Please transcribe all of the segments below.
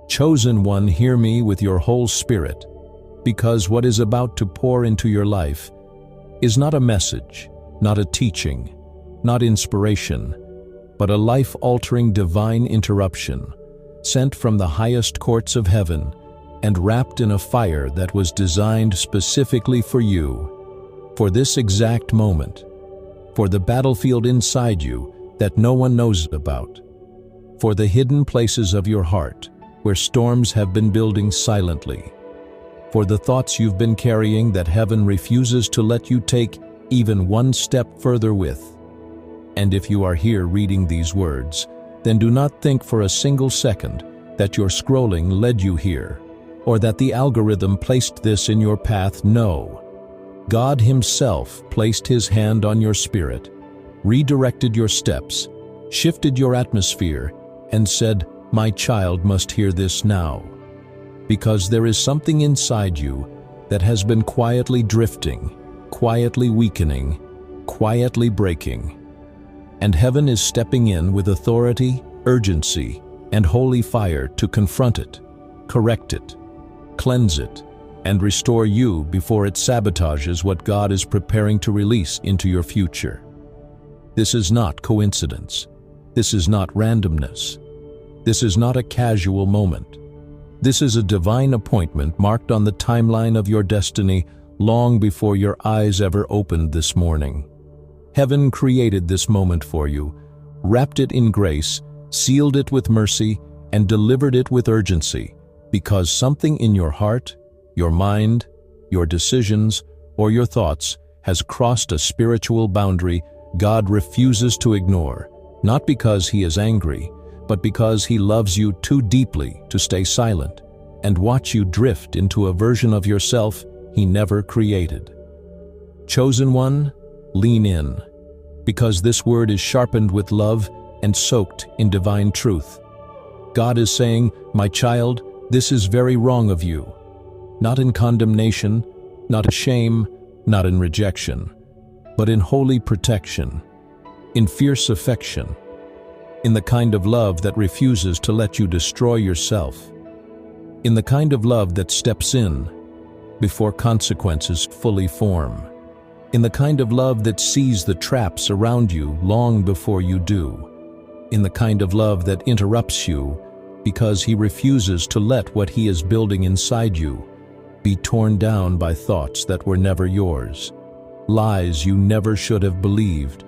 Chosen one, hear me with your whole spirit, because what is about to pour into your life is not a message, not a teaching, not inspiration, but a life-altering divine interruption, sent from the highest courts of heaven and wrapped in a fire that was designed specifically for you, for this exact moment, for the battlefield inside you that no one knows about, for the hidden places of your heart where storms have been building silently, for the thoughts you've been carrying that heaven refuses to let you take even one step further with. And if you are here reading these words, then do not think for a single second that your scrolling led you here, or that the algorithm placed this in your path. No. God Himself placed His hand on your spirit, redirected your steps, shifted your atmosphere, and said, "My child must hear this now." Because there is something inside you that has been quietly drifting, quietly weakening, quietly breaking. And heaven is stepping in with authority, urgency, and holy fire to confront it, correct it, cleanse it, and restore you before it sabotages what God is preparing to release into your future. This is not coincidence. This is not randomness. This is not a casual moment. This is a divine appointment marked on the timeline of your destiny long before your eyes ever opened this morning. Heaven created this moment for you, wrapped it in grace, sealed it with mercy, and delivered it with urgency, because something in your heart, your mind, your decisions, or your thoughts has crossed a spiritual boundary God refuses to ignore, not because He is angry, but because He loves you too deeply to stay silent and watch you drift into a version of yourself He never created. Chosen one, lean in, because this word is sharpened with love and soaked in divine truth. God is saying, "My child, this is very wrong of you." Not in condemnation, not in shame, not in rejection, but in holy protection, in fierce affection, in the kind of love that refuses to let you destroy yourself, in the kind of love that steps in before consequences fully form, in the kind of love that sees the traps around you long before you do, in the kind of love that interrupts you because He refuses to let what He is building inside you be torn down by thoughts that were never yours, lies you never should have believed,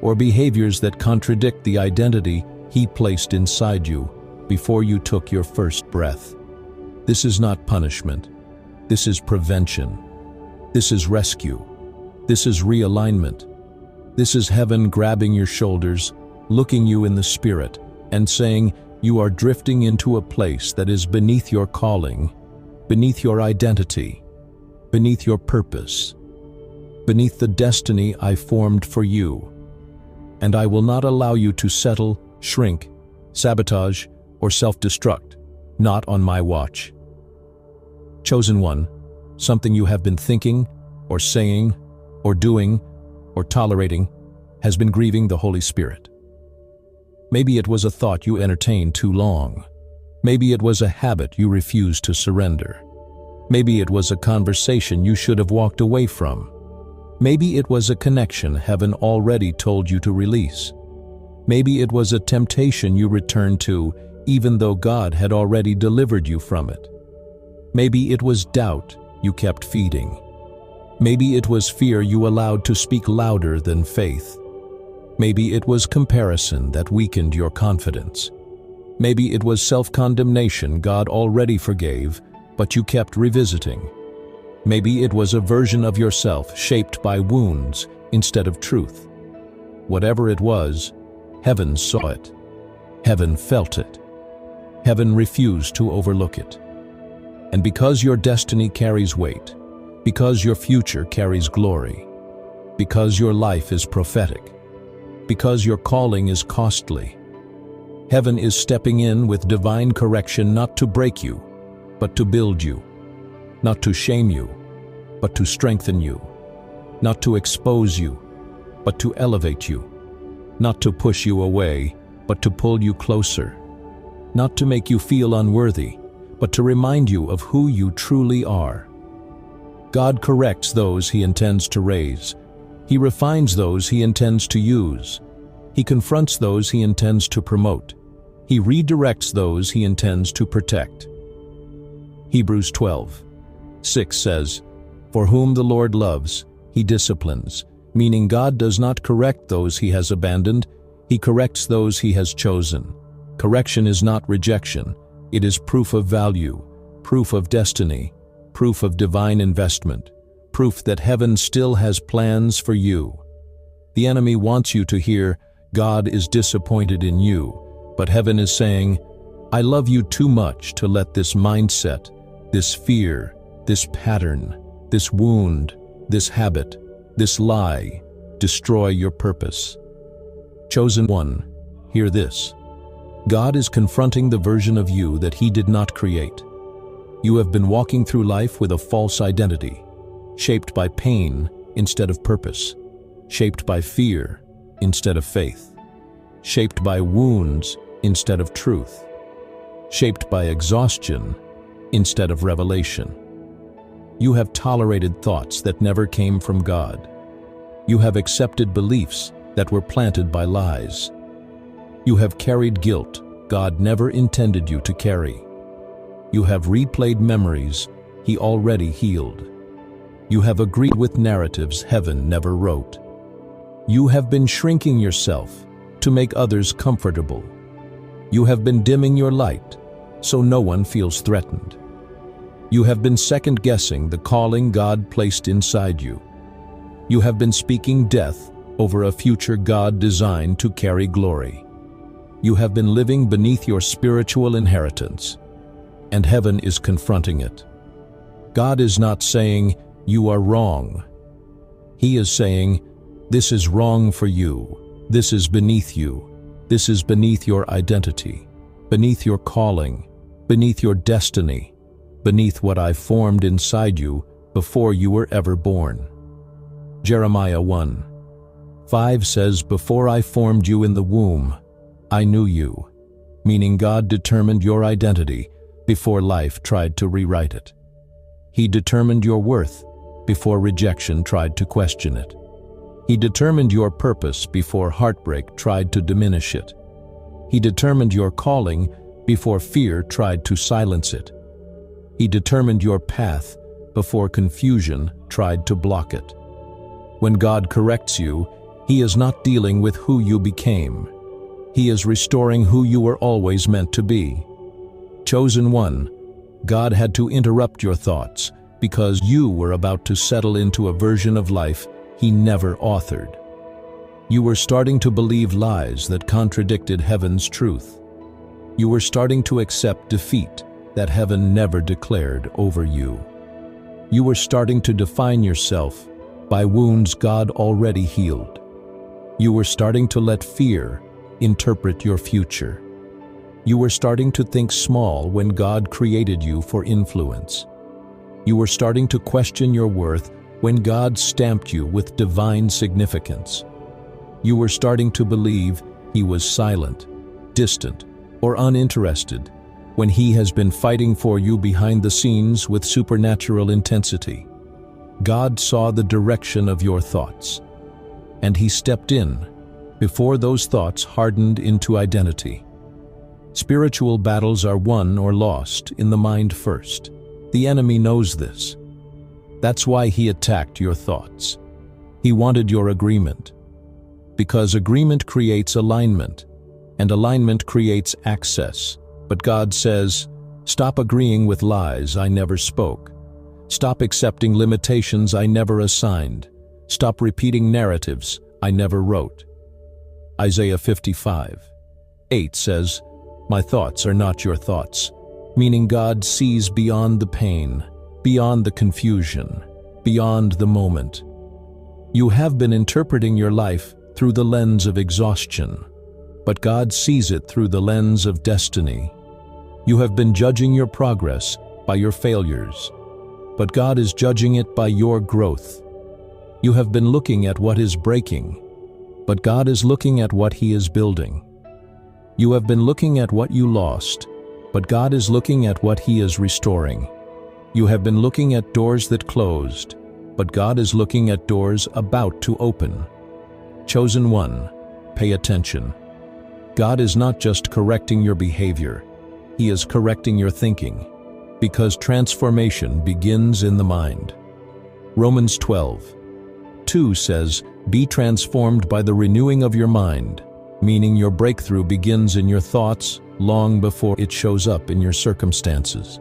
or behaviors that contradict the identity He placed inside you before you took your first breath. This is not punishment. This is prevention. This is rescue. This is realignment. This is heaven grabbing your shoulders, looking you in the spirit, and saying, "You are drifting into a place that is beneath your calling, beneath your identity, beneath your purpose, beneath the destiny I formed for you. And I will not allow you to settle, shrink, sabotage, or self-destruct, not on my watch." Chosen one, something you have been thinking, or saying, or doing, or tolerating, has been grieving the Holy Spirit. Maybe it was a thought you entertained too long. Maybe it was a habit you refused to surrender. Maybe it was a conversation you should have walked away from. Maybe it was a connection heaven already told you to release. Maybe it was a temptation you returned to even though God had already delivered you from it. Maybe it was doubt you kept feeding. Maybe it was fear you allowed to speak louder than faith. Maybe it was comparison that weakened your confidence. Maybe it was self-condemnation God already forgave, but you kept revisiting. Maybe it was a version of yourself shaped by wounds instead of truth. Whatever it was, heaven saw it. Heaven felt it. Heaven refused to overlook it. And because your destiny carries weight, because your future carries glory, because your life is prophetic, because your calling is costly, heaven is stepping in with divine correction, not to break you, but to build you, not to shame you, but to strengthen you, not to expose you, but to elevate you, not to push you away, but to pull you closer. not to make you feel unworthy, but to remind you of who you truly are. God corrects those He intends to raise. He refines those He intends to use. He confronts those He intends to promote. He redirects those He intends to protect. Hebrews 12:6 says, "For whom the Lord loves, He disciplines," meaning God does not correct those He has abandoned, He corrects those He has chosen. Correction is not rejection. It is proof of value, proof of destiny, proof of divine investment, proof that heaven still has plans for you. The enemy wants you to hear, "God is disappointed in you," but heaven is saying, "I love you too much to let this mindset, this fear, this pattern, this wound, this habit, this lie, destroy your purpose." Chosen one, hear this. God is confronting the version of you that He did not create. You have been walking through life with a false identity, shaped by pain instead of purpose, shaped by fear instead of faith, shaped by wounds instead of truth, shaped by exhaustion instead of revelation. You have tolerated thoughts that never came from God. You have accepted beliefs that were planted by lies. You have carried guilt God never intended you to carry. You have replayed memories He already healed. You have agreed with narratives heaven never wrote. You have been shrinking yourself to make others comfortable. You have been dimming your light so no one feels threatened. You have been second-guessing the calling God placed inside you. You have been speaking death over a future God designed to carry glory. You have been living beneath your spiritual inheritance, and heaven is confronting it. God is not saying, "You are wrong." He is saying, "This is wrong for you. This is beneath you. This is beneath your identity, beneath your calling, beneath your destiny, beneath what I formed inside you before you were ever born." Jeremiah 1:5 says, "Before I formed you in the womb, I knew you," meaning God determined your identity before life tried to rewrite it. He determined your worth before rejection tried to question it. He determined your purpose before heartbreak tried to diminish it. He determined your calling before fear tried to silence it. He determined your path before confusion tried to block it. When God corrects you, He is not dealing with who you became. He is restoring who you were always meant to be. Chosen one, God had to interrupt your thoughts because you were about to settle into a version of life He never authored. You were starting to believe lies that contradicted heaven's truth. You were starting to accept defeat that heaven never declared over you. You were starting to define yourself by wounds God already healed. You were starting to let fear interpret your future. You were starting to think small when God created you for influence. You were starting to question your worth when God stamped you with divine significance. You were starting to believe He was silent, distant, or uninterested when He has been fighting for you behind the scenes with supernatural intensity. God saw the direction of your thoughts, and He stepped in before those thoughts hardened into identity. Spiritual battles are won or lost in the mind first. The enemy knows this. That's why he attacked your thoughts. He wanted your agreement, because agreement creates alignment, and alignment creates access. But God says, "Stop agreeing with lies I never spoke. Stop accepting limitations I never assigned. Stop repeating narratives I never wrote." Isaiah 55:8 says, "My thoughts are not your thoughts," meaning God sees beyond the pain, beyond the confusion, beyond the moment. You have been interpreting your life through the lens of exhaustion, but God sees it through the lens of destiny. You have been judging your progress by your failures, but God is judging it by your growth. You have been looking at what is breaking, but God is looking at what He is building. You have been looking at what you lost, but God is looking at what He is restoring. You have been looking at doors that closed, but God is looking at doors about to open. Chosen one, pay attention. God is not just correcting your behavior, He is correcting your thinking, because transformation begins in the mind. Romans 12:2 says, "Be transformed by the renewing of your mind," meaning your breakthrough begins in your thoughts long before it shows up in your circumstances.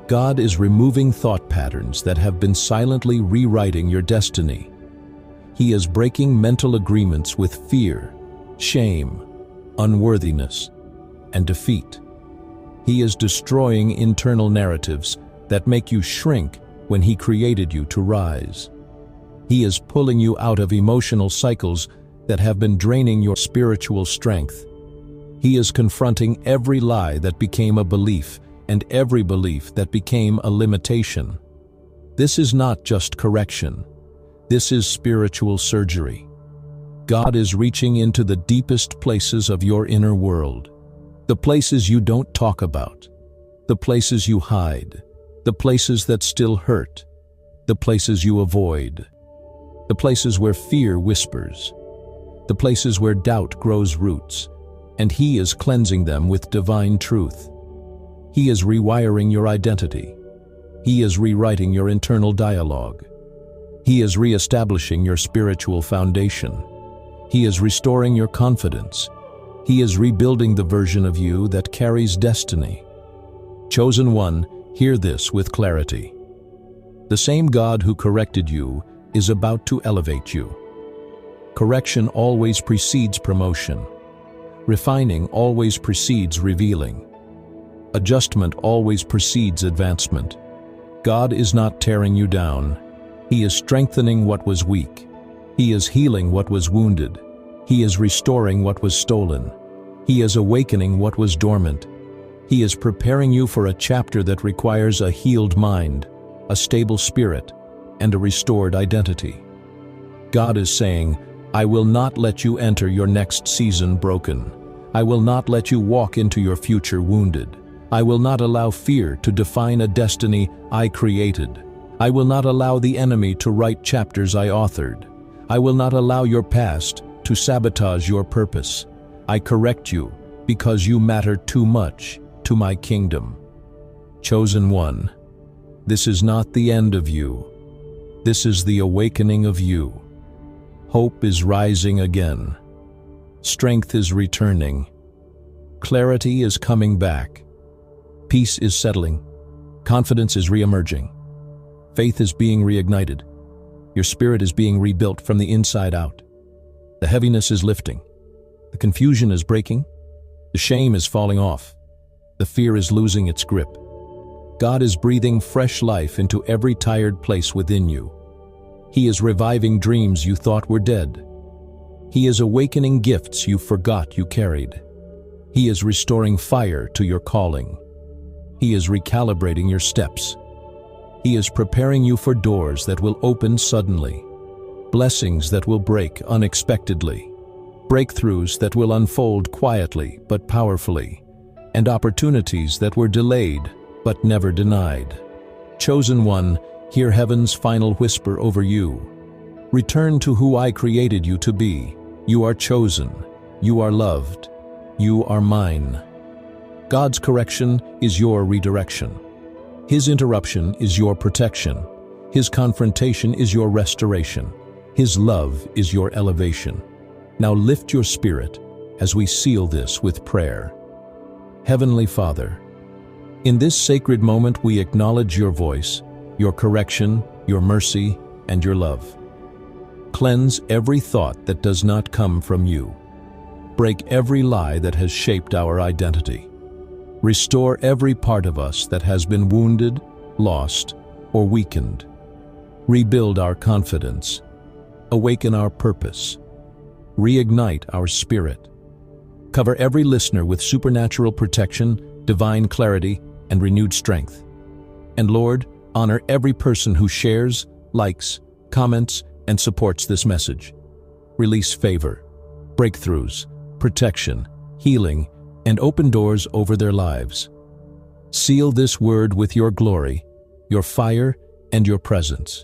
God is removing thought patterns that have been silently rewriting your destiny. He is breaking mental agreements with fear, shame, unworthiness, and defeat. He is destroying internal narratives that make you shrink when He created you to rise. He is pulling you out of emotional cycles that have been draining your spiritual strength. He is confronting every lie that became a belief and every belief that became a limitation. This is not just correction. This is spiritual surgery. God is reaching into the deepest places of your inner world, the places you don't talk about, the places you hide, the places that still hurt, the places you avoid, the places where fear whispers, the places where doubt grows roots, and He is cleansing them with divine truth. He is rewiring your identity. He is rewriting your internal dialogue. He is reestablishing your spiritual foundation. He is restoring your confidence. He is rebuilding the version of you that carries destiny. Chosen one, hear this with clarity. The same God who corrected you is about to elevate you. Correction always precedes promotion. Refining always precedes revealing. Adjustment always precedes advancement. God is not tearing you down. He is strengthening what was weak. He is healing what was wounded. He is restoring what was stolen. He is awakening what was dormant. He is preparing you for a chapter that requires a healed mind, a stable spirit, and a restored identity. God is saying, "I will not let you enter your next season broken. I will not let you walk into your future wounded. I will not allow fear to define a destiny I created. I will not allow the enemy to write chapters I authored. I will not allow your past to sabotage your purpose. I correct you because you matter too much to my kingdom." Chosen one, this is not the end of you. This is the awakening of you. Hope is rising again. Strength is returning. Clarity is coming back. Peace is settling. Confidence is re-emerging. Faith is being reignited. Your spirit is being rebuilt from the inside out. The heaviness is lifting. The confusion is breaking. The shame is falling off. The fear is losing its grip. God is breathing fresh life into every tired place within you. He is reviving dreams you thought were dead. He is awakening gifts you forgot you carried. He is restoring fire to your calling. He is recalibrating your steps. He is preparing you for doors that will open suddenly, blessings that will break unexpectedly, breakthroughs that will unfold quietly but powerfully, and opportunities that were delayed but never denied. Chosen one, hear heaven's final whisper over you. Return to who I created you to be. You are chosen. You are loved. You are mine. God's correction is your redirection. His interruption is your protection. His confrontation is your restoration. His love is your elevation. Now lift your spirit as we seal this with prayer. Heavenly Father, in this sacred moment we acknowledge your voice, your correction, your mercy, and your love. Cleanse every thought that does not come from you. Break every lie that has shaped our identity. Restore every part of us that has been wounded, lost, or weakened. Rebuild our confidence. Awaken our purpose. Reignite our spirit. Cover every listener with supernatural protection, divine clarity, and renewed strength. And Lord, honor every person who shares, likes, comments, and supports this message. Release favor, breakthroughs, protection, healing, and open doors over their lives. Seal this word with your glory, your fire, and your presence.